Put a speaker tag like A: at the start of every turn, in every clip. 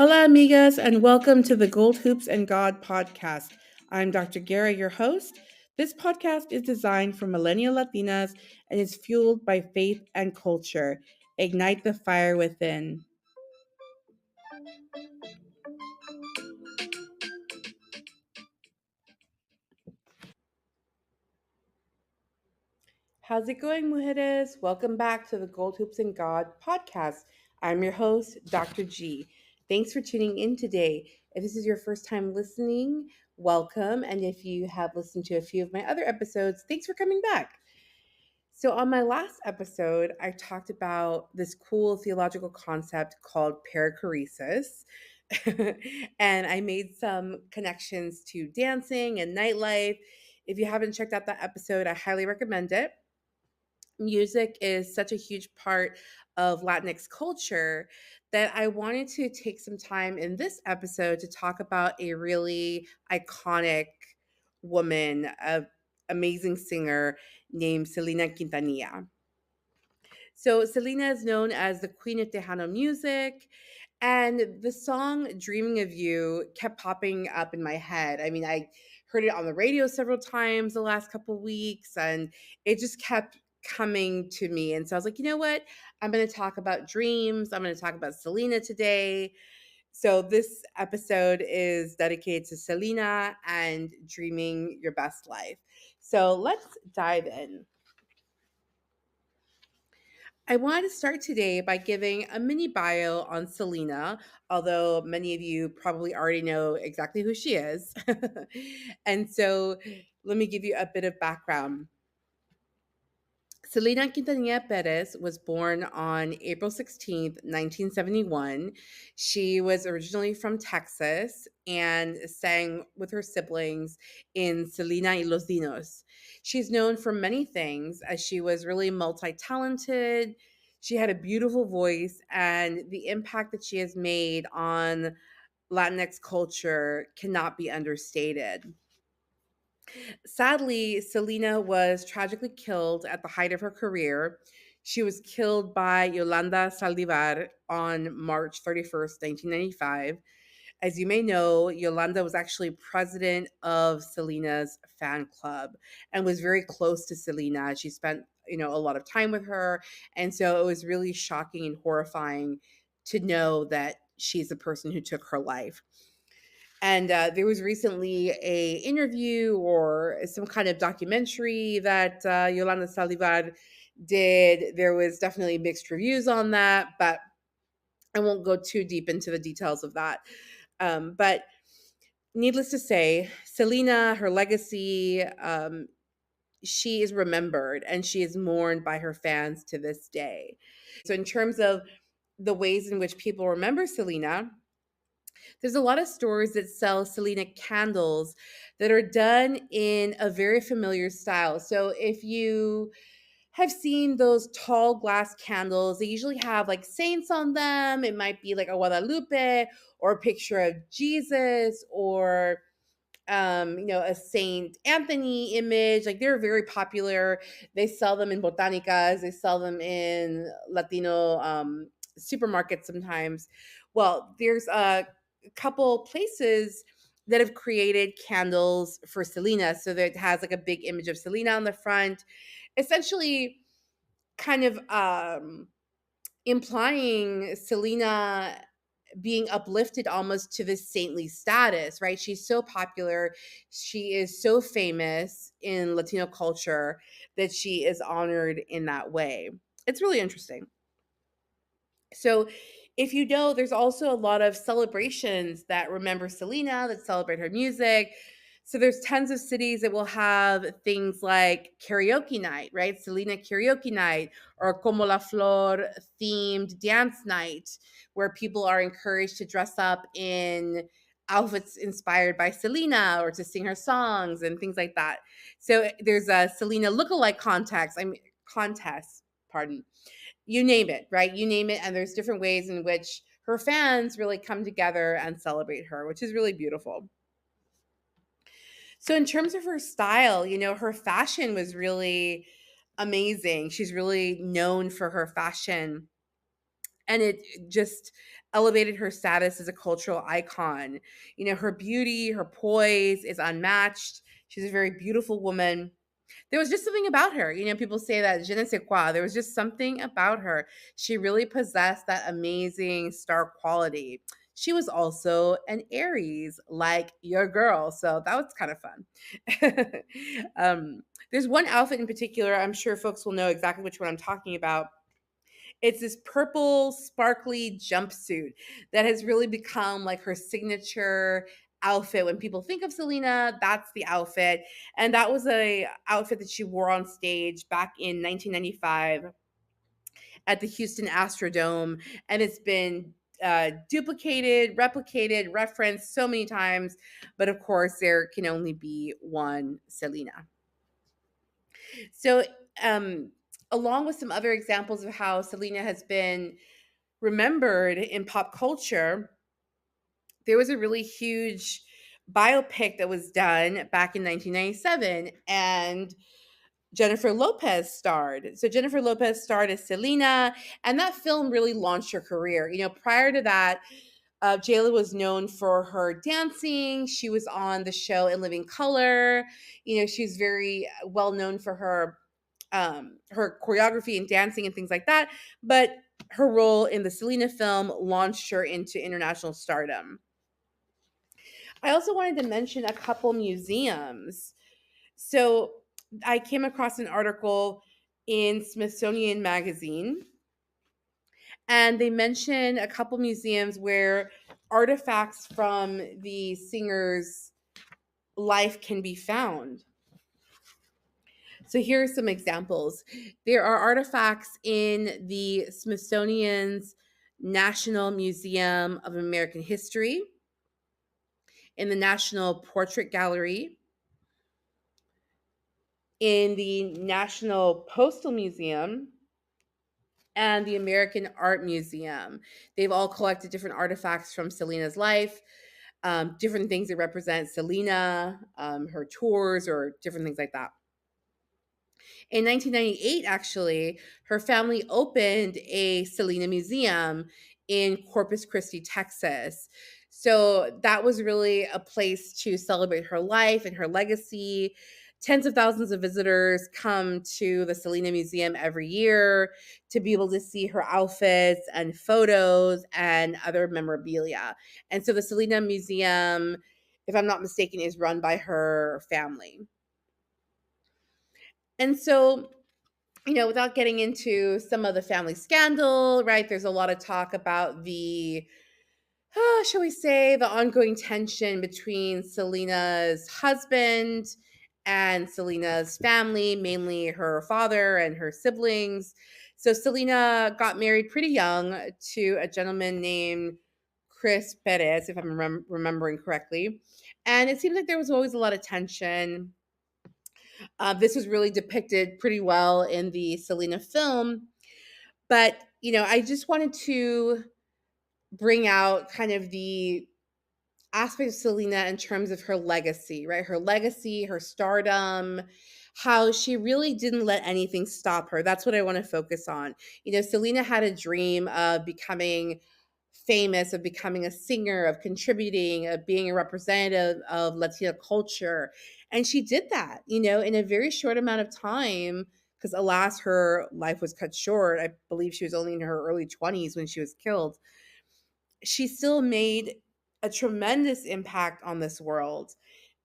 A: Hola, amigas, and welcome to the Gold Hoops and God podcast. I'm Dr. Guerra, your host. This podcast is designed for Millennial Latinas and is fueled by faith and culture. Ignite the fire within. How's it going, mujeres? Welcome back to the Gold Hoops and God podcast. I'm your host, Dr. G. Thanks for tuning in today. If this is your first time listening, welcome. And if you have listened to a few of my other episodes, thanks for coming back. So, on my last episode, I talked about this cool theological concept called perichoresis. And I made some connections to dancing and nightlife. If you haven't checked out that episode, I highly recommend it. Music is such a huge part of Latinx culture that I wanted to take some time in this episode to talk about a really iconic woman, a amazing singer named Selena Quintanilla. So Selena is known as the Queen of Tejano music, and the song Dreaming of You kept popping up in my head. I mean, I heard it on the radio several times the last couple weeks, and it just kept coming to me. And so I was like, you know what? I'm going to talk about dreams. I'm going to talk about Selena today. So this episode is dedicated to Selena and dreaming your best life. So let's dive in. I wanted to start today by giving a mini bio on Selena, although many of you probably already know exactly who she is. And so let me give you a bit of background. Selena Quintanilla Perez was born on April 16th, 1971. She was originally from Texas and sang with her siblings in Selena y los Dinos. She's known for many things as she was really multi talented. She had a beautiful voice, and the impact that she has made on Latinx culture cannot be understated. Sadly, Selena was tragically killed at the height of her career. She was killed by Yolanda Saldivar on March 31st, 1995. As you may know, Yolanda was actually president of Selena's fan club and was very close to Selena. She spent, a lot of time with her, and so it was really shocking and horrifying to know that she's the person who took her life. And there was recently a interview or some kind of documentary that Yolanda Salivar did. There was definitely mixed reviews on that, but I won't go too deep into the details of that. But needless to say, Selena, her legacy, she is remembered and she is mourned by her fans to this day. So, in terms of the ways in which people remember Selena, there's a lot of stores that sell Selena candles that are done in a very familiar style. So if you have seen those tall glass candles, they usually have like saints on them. It might be like a Guadalupe or a picture of Jesus or a Saint Anthony image. Like they're very popular. They sell them in botanicas. They sell them in Latino supermarkets sometimes. Well, there's a couple places that have created candles for Selena. So that it has like a big image of Selena on the front, essentially kind of implying Selena being uplifted almost to this saintly status, right? She's so popular. She is so famous in Latino culture that she is honored in that way. It's really interesting. So, if you know, there's also a lot of celebrations that remember Selena, that celebrate her music. So there's tons of cities that will have things like karaoke night, right? Selena karaoke night or Como la Flor themed dance night, where people are encouraged to dress up in outfits inspired by Selena or to sing her songs and things like that. So there's a Selena lookalike contest, pardon, you name it, right? You name it. And there's different ways in which her fans really come together and celebrate her, which is really beautiful. So, in terms of her style, her fashion was really amazing. She's really known for her fashion. And it just elevated her status as a cultural icon. Her beauty, her poise is unmatched. She's a very beautiful woman. There was just something about her. People say that je ne sais quoi. There was just something about her. She really possessed that amazing star quality. She was also an Aries, like your girl. So that was kind of fun. um, there's one outfit in particular. I'm sure folks will know exactly which one I'm talking about. It's this purple, sparkly jumpsuit that has really become like her signature outfit. When people think of Selena, that's the outfit. And that was a outfit that she wore on stage back in 1995 at the Houston Astrodome. And it's been duplicated, replicated, referenced so many times. But of course, there can only be one Selena. So, um, along with some other examples of how Selena has been remembered in pop culture, there was a really huge biopic that was done back in 1997, and Jennifer Lopez starred. So Jennifer Lopez starred as Selena, and that film really launched her career. Prior to that, Jayla was known for her dancing. She was on the show In Living Color. She's very well known for her choreography and dancing and things like that. But her role in the Selena film launched her into international stardom. I also wanted to mention a couple museums. So I came across an article in Smithsonian Magazine, and they mention a couple museums where artifacts from the singer's life can be found. So here are some examples. There are artifacts in the Smithsonian's National Museum of American History, in the National Portrait Gallery, in the National Postal Museum, and the American Art Museum. They've all collected different artifacts from Selena's life, different things that represent Selena, her tours, or different things like that. In 1998, actually, her family opened a Selena museum in Corpus Christi, Texas. So that was really a place to celebrate her life and her legacy. Tens of thousands of visitors come to the Selena Museum every year to be able to see her outfits and photos and other memorabilia. And so the Selena Museum, if I'm not mistaken, is run by her family. And so, without getting into some of the family scandal, right? There's a lot of talk about the, shall we say, the ongoing tension between Selena's husband and Selena's family, mainly her father and her siblings. So Selena got married pretty young to a gentleman named Chris Perez, if I'm remembering correctly. And it seems like there was always a lot of tension. This was really depicted pretty well in the Selena film. But, I just wanted to bring out kind of the aspect of Selena in terms of her legacy, right? Her legacy, her stardom, how she really didn't let anything stop her. That's what I want to focus on. Selena had a dream of becoming famous, of becoming a singer, of contributing, of being a representative of Latina culture. And she did that, in a very short amount of time, because alas, her life was cut short. I believe she was only in her early 20s when she was killed. She still made a tremendous impact on this world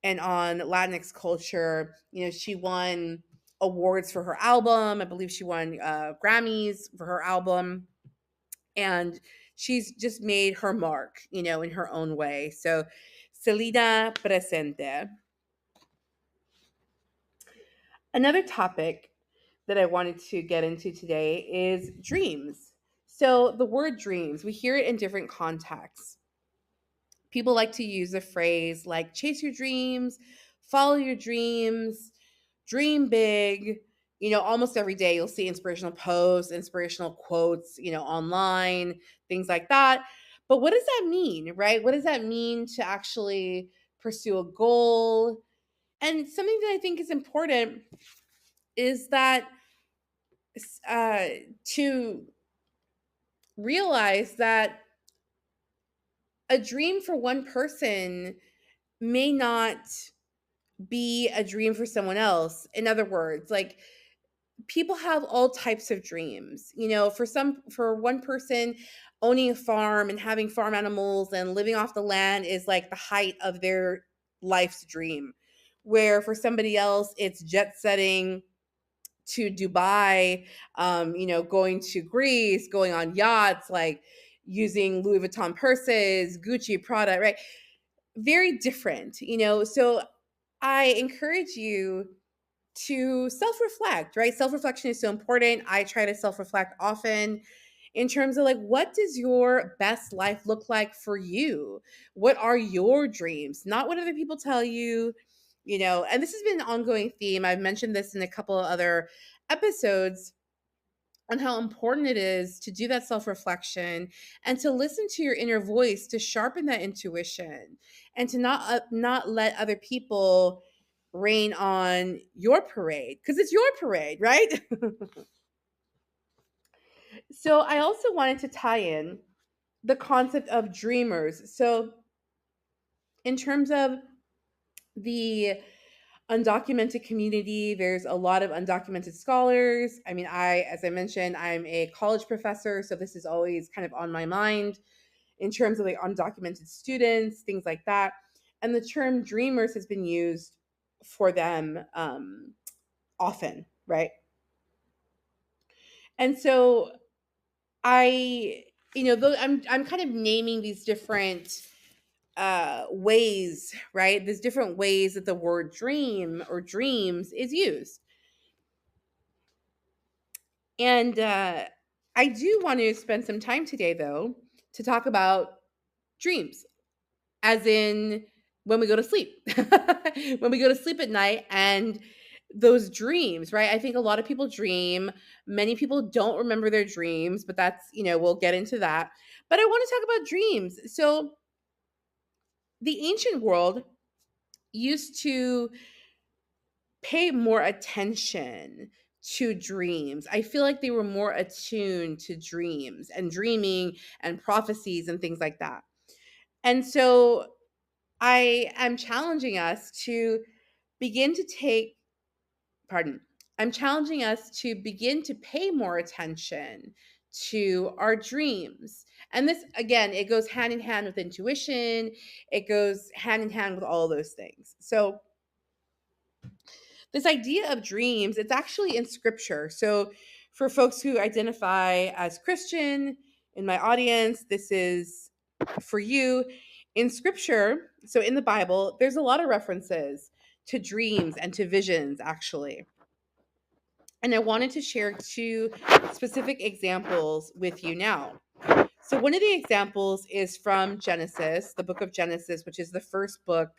A: and on Latinx culture. She won awards for her album. I believe she won Grammys for her album. And she's just made her mark, in her own way. So, Selena presente. Another topic that I wanted to get into today is dreams. So, the word dreams, we hear it in different contexts. People like to use a phrase like chase your dreams, follow your dreams, dream big. Almost every day you'll see inspirational posts, inspirational quotes, online, things like that. But what does that mean, right? What does that mean to actually pursue a goal? And something that I think is important is that uh, to realize that a dream for one person may not be a dream for someone else. In other words, like, people have all types of dreams. For one person, owning a farm and having farm animals and living off the land is like the height of their life's dream. Where for somebody else, it's jet setting to Dubai, going to Greece, going on yachts, like using Louis Vuitton purses, Gucci, Prada, right? Very different. So I encourage you to self-reflect, right? Self-reflection is so important. I try to self-reflect often in terms of, like, what does your best life look like for you? What are your dreams? Not what other people tell you. And this has been an ongoing theme. I've mentioned this in a couple of other episodes on how important it is to do that self-reflection and to listen to your inner voice, to sharpen that intuition, and to not let other people rain on your parade, because it's your parade, right? So I also wanted to tie in the concept of dreamers. So in terms of the undocumented community, there's a lot of undocumented scholars. I mean, as I mentioned, I'm a college professor, so this is always kind of on my mind in terms of like undocumented students, things like that. And the term dreamers has been used for them often, right? And so I'm kind of naming these different ways, right? There's different ways that the word dream or dreams is used. And I do want to spend some time today, though, to talk about dreams, as in when we go to sleep, when we go to sleep at night, and those dreams, right? I think a lot of people dream. Many people don't remember their dreams, but we'll get into that. But I want to talk about dreams. So, the ancient world used to pay more attention to dreams. I feel like they were more attuned to dreams and dreaming and prophecies and things like that. And so I am challenging us to begin to take, pardon, I'm challenging us to begin to pay more attention to our dreams. And this, again, it goes hand in hand with intuition, it goes hand in hand with all of those things. So, this idea of dreams, it's actually in scripture. So for folks who identify as Christian in my audience, this is for you. In scripture, so in the Bible, there's a lot of references to dreams and to visions, actually. And I wanted to share two specific examples with you now. So one of the examples is from Genesis, the book of Genesis, which is the first book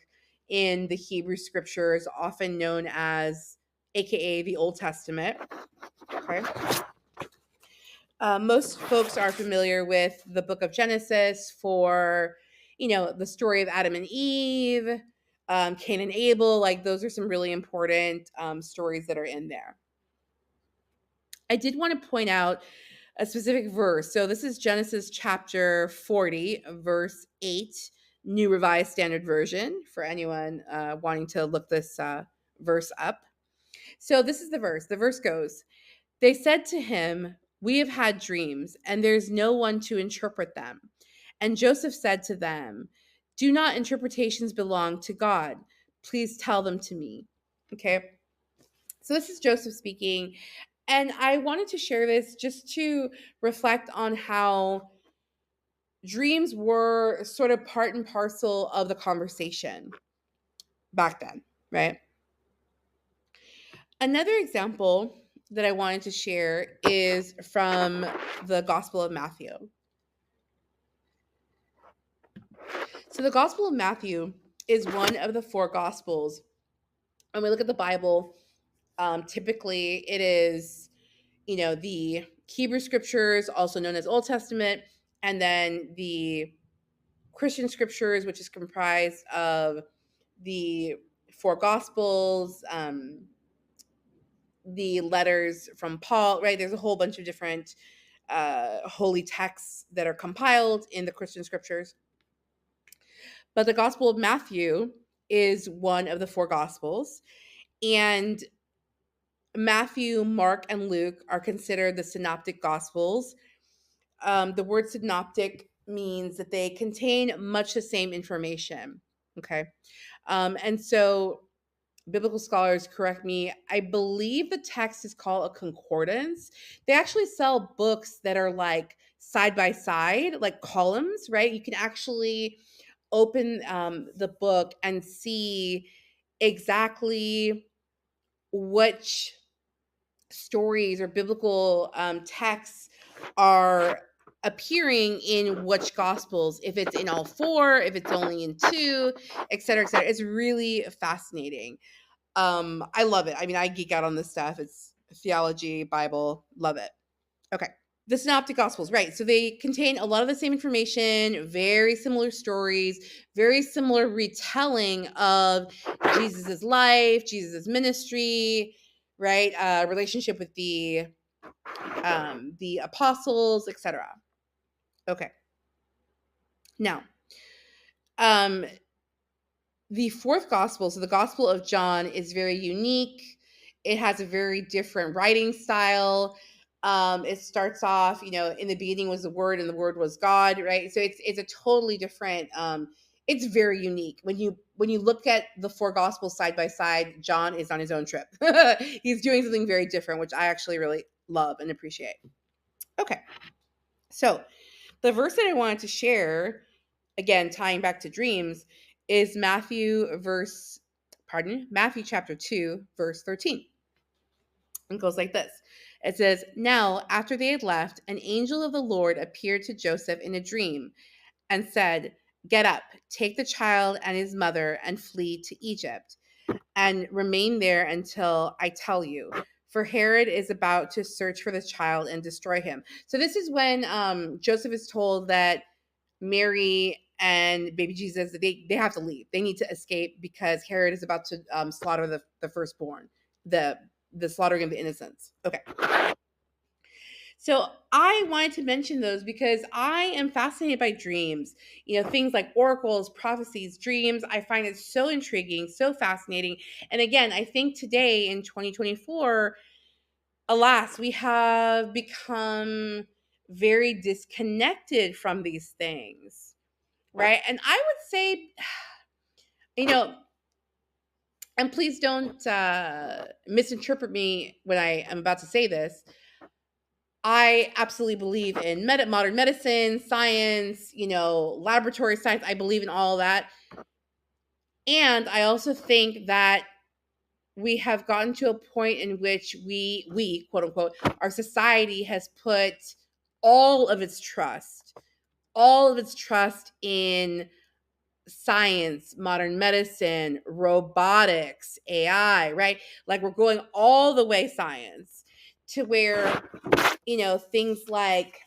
A: in the Hebrew scriptures, often known as, AKA, the Old Testament. Okay. Most folks are familiar with the book of Genesis for, the story of Adam and Eve, Cain and Abel. Like, those are some really important stories that are in there. I did want to point out a specific verse. So this is Genesis chapter 40, verse 8, New Revised Standard Version, for anyone wanting to look this verse up. So this is the verse. The verse goes, "They said to him, 'We have had dreams, and there's no one to interpret them.' And Joseph said to them, 'Do not interpretations belong to God? Please tell them to me.'" Okay. So this is Joseph speaking. And I wanted to share this just to reflect on how dreams were sort of part and parcel of the conversation back then, right? Another example that I wanted to share is from the Gospel of Matthew. So the Gospel of Matthew is one of the four Gospels. When we look at the Bible, typically it is, the Hebrew scriptures, also known as Old Testament, and then the Christian scriptures, which is comprised of the four Gospels, the letters from Paul, right? There's a whole bunch of different holy texts that are compiled in the Christian scriptures. But the Gospel of Matthew is one of the four Gospels. And Matthew, Mark, and Luke are considered the synoptic Gospels. The word synoptic means that they contain much the same information. Okay. And so biblical scholars correct me. I believe the text is called a concordance. They actually sell books that are like side by side, like columns, right? You can actually open the book and see exactly which stories or biblical texts are appearing in which gospels, if it's in all four, if it's only in two, et cetera, et cetera. It's really fascinating. I love it. I mean, I geek out on this stuff. It's theology, Bible, love it. Okay. The synoptic gospels, right? So they contain a lot of the same information, very similar stories, very similar retelling of Jesus's life, Jesus's ministry, right? Relationship with the apostles, etc. Okay. Now, um, the fourth gospel, so the Gospel of John, is very unique. It has a very different writing style. It starts off, in the beginning was the Word, and the Word was God, right? So it's a totally different. It's very unique when you look at the four gospels side by side. John is on his own trip. He's doing something very different, which I actually really love and appreciate. Okay, so the verse that I wanted to share, again tying back to dreams, is Matthew chapter 2 verse 13. It goes like this. It says, "Now after they had left, an angel of the Lord appeared to Joseph in a dream and said, 'Get up, take the child and his mother and flee to Egypt, and remain there until I tell you, for Herod is about to search for the child and destroy him.'" So this is when Joseph is told that Mary and baby Jesus, they have to leave. They need to escape because Herod is about to slaughter the firstborn, the slaughtering of the innocents. Okay. So I wanted to mention those because I am fascinated by dreams. Things like oracles, prophecies, dreams. I find it so intriguing, so fascinating. And again, I think today in 2024, alas, we have become very disconnected from these things, right? And I would say, you know, and please don't misinterpret me when I am about to say this. I absolutely believe in modern medicine, science, laboratory science. I believe in all that. And I also think that we have gotten to a point in which we quote unquote, our society has put all of its trust, in science, modern medicine, robotics, AI, right? Like we're going all the way science to where, things like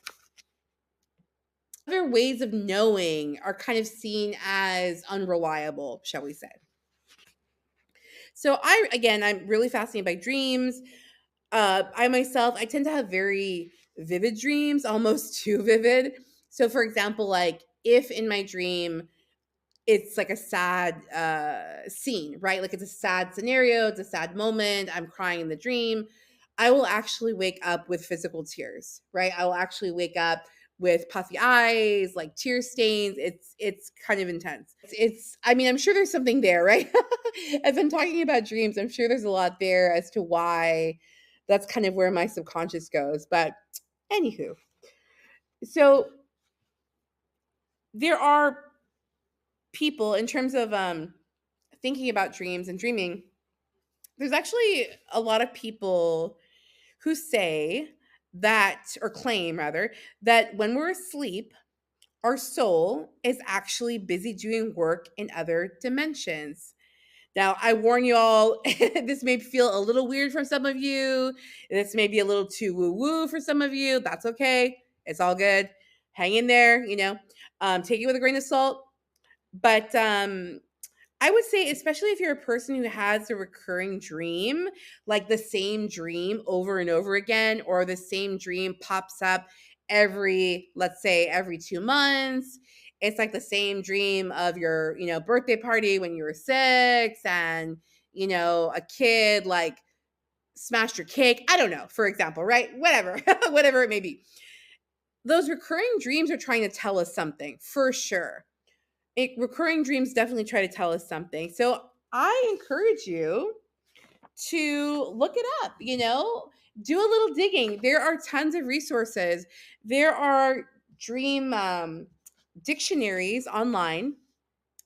A: other ways of knowing are kind of seen as unreliable, shall we say. So I'm really fascinated by dreams. I myself, I tend to have very vivid dreams, almost too vivid. So for example, like if in my dream it's like a sad scene, right? Like it's a sad scenario, it's a sad moment, I'm crying in the dream, I will actually wake up with physical tears, right? I will actually wake up with puffy eyes, like tear stains. It's kind of intense. I mean, I'm sure there's something there, right? I've been talking about dreams. I'm sure there's a lot there as to why that's kind of where my subconscious goes. But anywho, so there are people in terms of thinking about dreams and dreaming. There's actually a lot of people who say that, or claim rather, that when we're asleep, our soul is actually busy doing work in other dimensions. Now, I warn you all, this may feel a little weird for some of you. This may be a little too woo-woo for some of you. That's okay. It's all good. Hang in there, take it with a grain of salt. But I would say, especially if you're a person who has a recurring dream, like the same dream over and over again, or the same dream pops up let's say every 2 months, it's like the same dream of your, birthday party when you were 6, and, a kid like smashed your cake. I don't know, for example, right? Whatever, whatever it may be. Those recurring dreams are trying to tell us something for sure. Recurring dreams definitely try to tell us something. So I encourage you to look it up, do a little digging. There are tons of resources. There are dream dictionaries online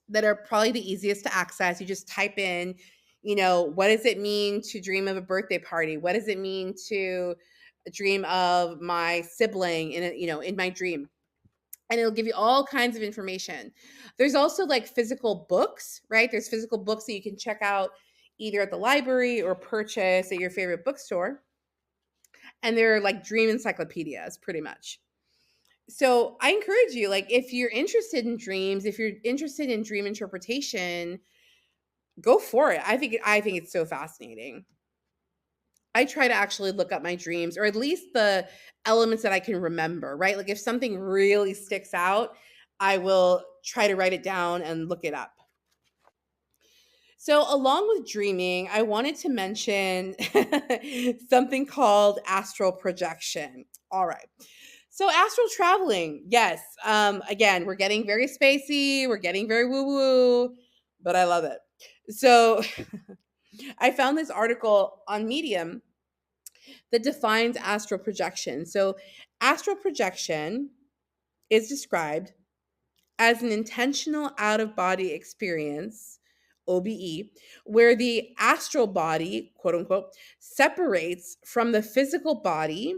A: that are probably the easiest to access. You just type in, what does it mean to dream of a birthday party? What does it mean to dream of my sibling in my dream? And it'll give you all kinds of information. There's also like physical books, right? There's physical books that you can check out either at the library or purchase at your favorite bookstore. And they're like dream encyclopedias, pretty much. So I encourage you, like, if you're interested in dreams, if you're interested in dream interpretation, go for it. I think it's so fascinating. I try to actually look up my dreams, or at least the elements that I can remember, right? Like if something really sticks out, I will try to write it down and look it up. So, along with dreaming, I wanted to mention something called astral projection. All right. So, astral traveling, yes. Again, we're getting very spacey, we're getting very woo woo, but I love it. So, I found this article on Medium that defines astral projection. So, astral projection is described as an intentional out of body experience, OBE, where the astral body, quote unquote, separates from the physical body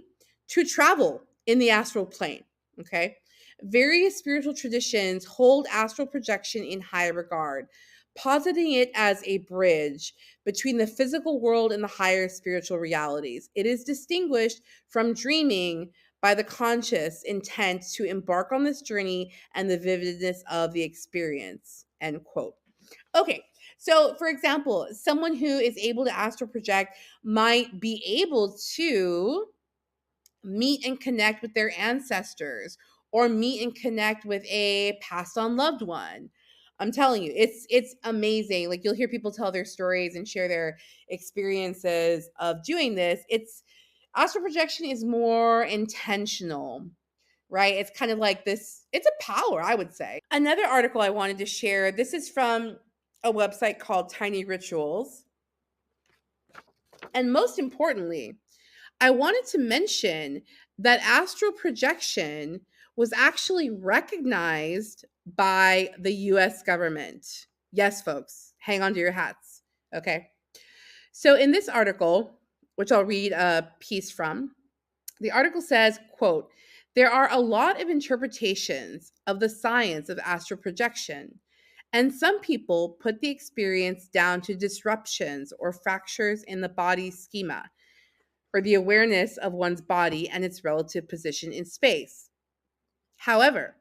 A: to travel in the astral plane. Okay. Various spiritual traditions hold astral projection in high regard, positing it as a bridge between the physical world and the higher spiritual realities. It is distinguished from dreaming by the conscious intent to embark on this journey and the vividness of the experience. End quote. Okay, so for example, someone who is able to astral project might be able to meet and connect with their ancestors or meet and connect with a passed on loved one. I'm telling you, it's amazing. Like you'll hear people tell their stories and share their experiences of doing this. It's astral projection is more intentional, right? It's kind of like this, it's a power, I would say. Another article I wanted to share, this is from a website called Tiny Rituals. And most importantly, I wanted to mention that astral projection was actually recognized by the US government. Yes, folks, hang on to your hats. Okay. So in this article, which I'll read a piece from, the article says, quote, there are a lot of interpretations of the science of astral projection, and some people put the experience down to disruptions or fractures in the body schema, or the awareness of one's body and its relative position in space. However,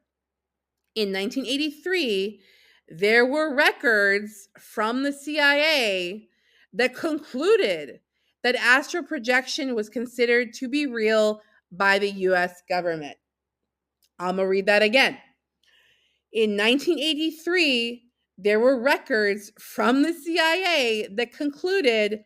A: in 1983, there were records from the CIA that concluded that astral projection was considered to be real by the US government. I'm going to read that again. In 1983, there were records from the CIA that concluded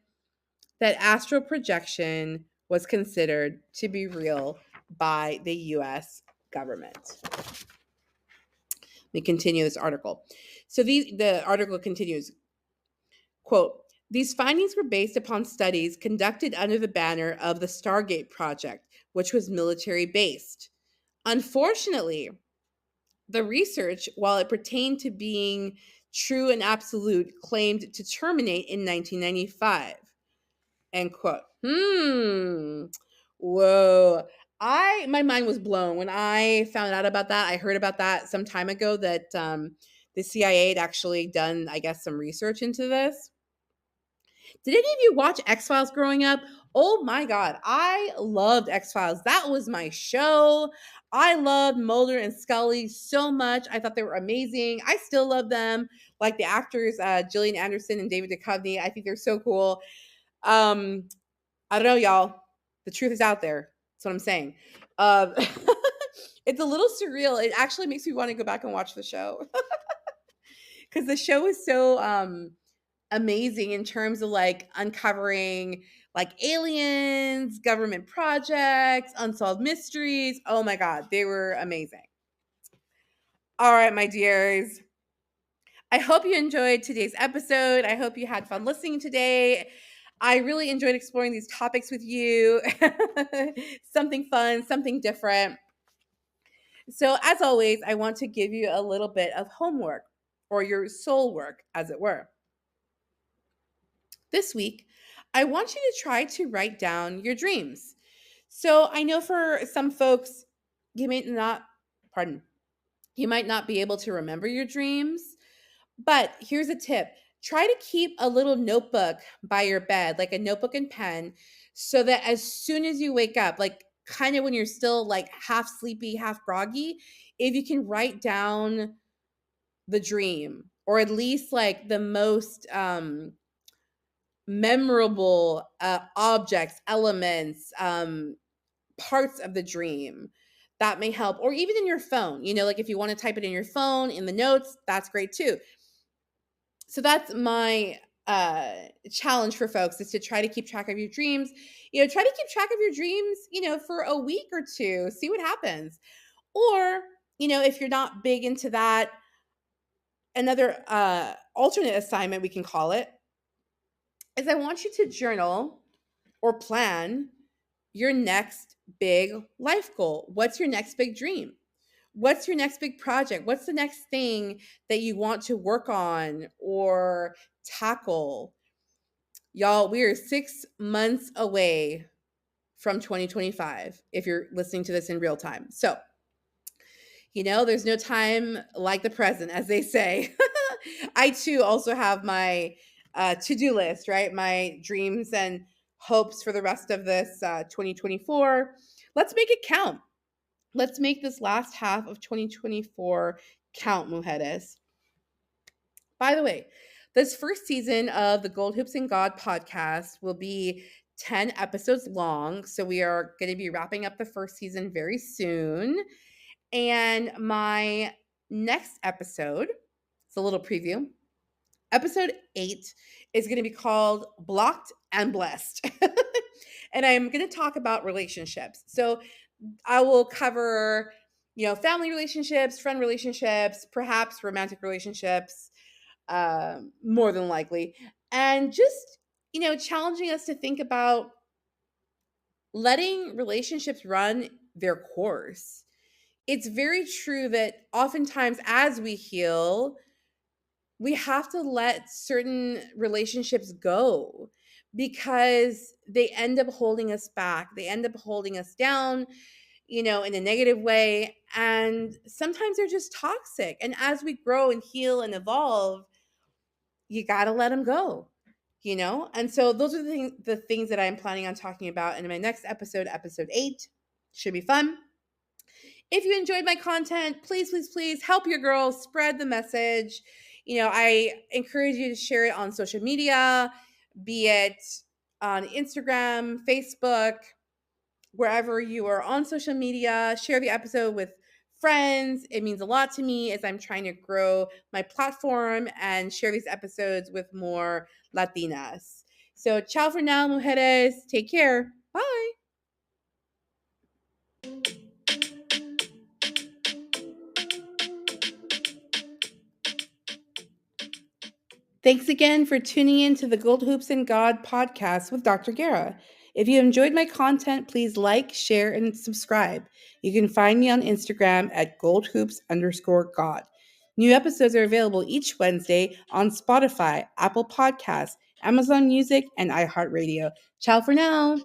A: that astral projection was considered to be real by the US government. Let me continue this article. So the article continues, quote, these findings were based upon studies conducted under the banner of the Stargate Project, which was military based. Unfortunately, the research, while it pertained to being true and absolute, claimed to terminate in 1995. End quote. Whoa. My mind was blown when I found out about that. I heard about that some time ago that the CIA had actually done, I guess, some research into this. Did any of you watch X-Files growing up? Oh my God, I loved X-Files. That was my show. I loved Mulder and Scully so much. I thought they were amazing. I still love them. Like the actors, Gillian Anderson and David Duchovny. I think they're so cool. I don't know, y'all. The truth is out there. That's what I'm saying. It's a little surreal. It actually makes me want to go back and watch the show because the show is so amazing in terms of like uncovering like aliens, government projects, unsolved mysteries. Oh my God, they were amazing. All right, my dears. I hope you enjoyed today's episode. I hope you had fun listening today. I really enjoyed exploring these topics with you. Something fun, something different. So, as always, I want to give you a little bit of homework or your soul work, as it were. This week, I want you to try to write down your dreams. So, I know for some folks, you may not, pardon, you might not be able to remember your dreams. But here's a tip: try to keep a little notebook by your bed, like a notebook and pen, so that as soon as you wake up, like kind of when you're still like half sleepy, half groggy, if you can write down the dream or at least like the most memorable objects, elements, parts of the dream. That may help, or even in your phone, like if you want to type it in your phone in the notes, that's great too. So that's my challenge for folks, is to try to keep track of your dreams. Try to keep track of your dreams, for a week or two, see what happens. Or, if you're not big into that, another alternate assignment, we can call it, is I want you to journal or plan your next big life goal. What's your next big dream? What's your next big project? What's the next thing that you want to work on or tackle? Y'all, we are 6 months away from 2025 if you're listening to this in real time. So, there's no time like the present, as they say. I too also have my to-do list, right? My dreams and hopes for the rest of this 2024. Let's make it count. Let's make this last half of 2024 count, mujeres. By the way, this first season of the Gold Hoops and God podcast will be 10 episodes long. So we are going to be wrapping up the first season very soon. And my next episode, it's a little preview. Episode 8 is going to be called Blocked and Blessed. And I'm going to talk about relationships. So I will cover, family relationships, friend relationships, perhaps romantic relationships, more than likely. And just, challenging us to think about letting relationships run their course. It's very true that oftentimes as we heal, we have to let certain relationships go because they end up holding us back. They end up holding us down, in a negative way. And sometimes they're just toxic. And as we grow and heal and evolve, you got to let them go, And so those are the things that I'm planning on talking about in my next episode, episode 8. Should be fun. If you enjoyed my content, please, please, please help your girl spread the message. I encourage you to share it on social media, be it on Instagram, Facebook, wherever you are on social media. Share the episode with friends. It means a lot to me as I'm trying to grow my platform and share these episodes with more Latinas. So, ciao for now, mujeres. Take care. Bye. Thanks again for tuning in to the Gold Hoops and God podcast with Dr. Guerra. If you enjoyed my content, please like, share, and subscribe. You can find me on Instagram at goldhoops_God. New episodes are available each Wednesday on Spotify, Apple Podcasts, Amazon Music, and iHeartRadio. Ciao for now.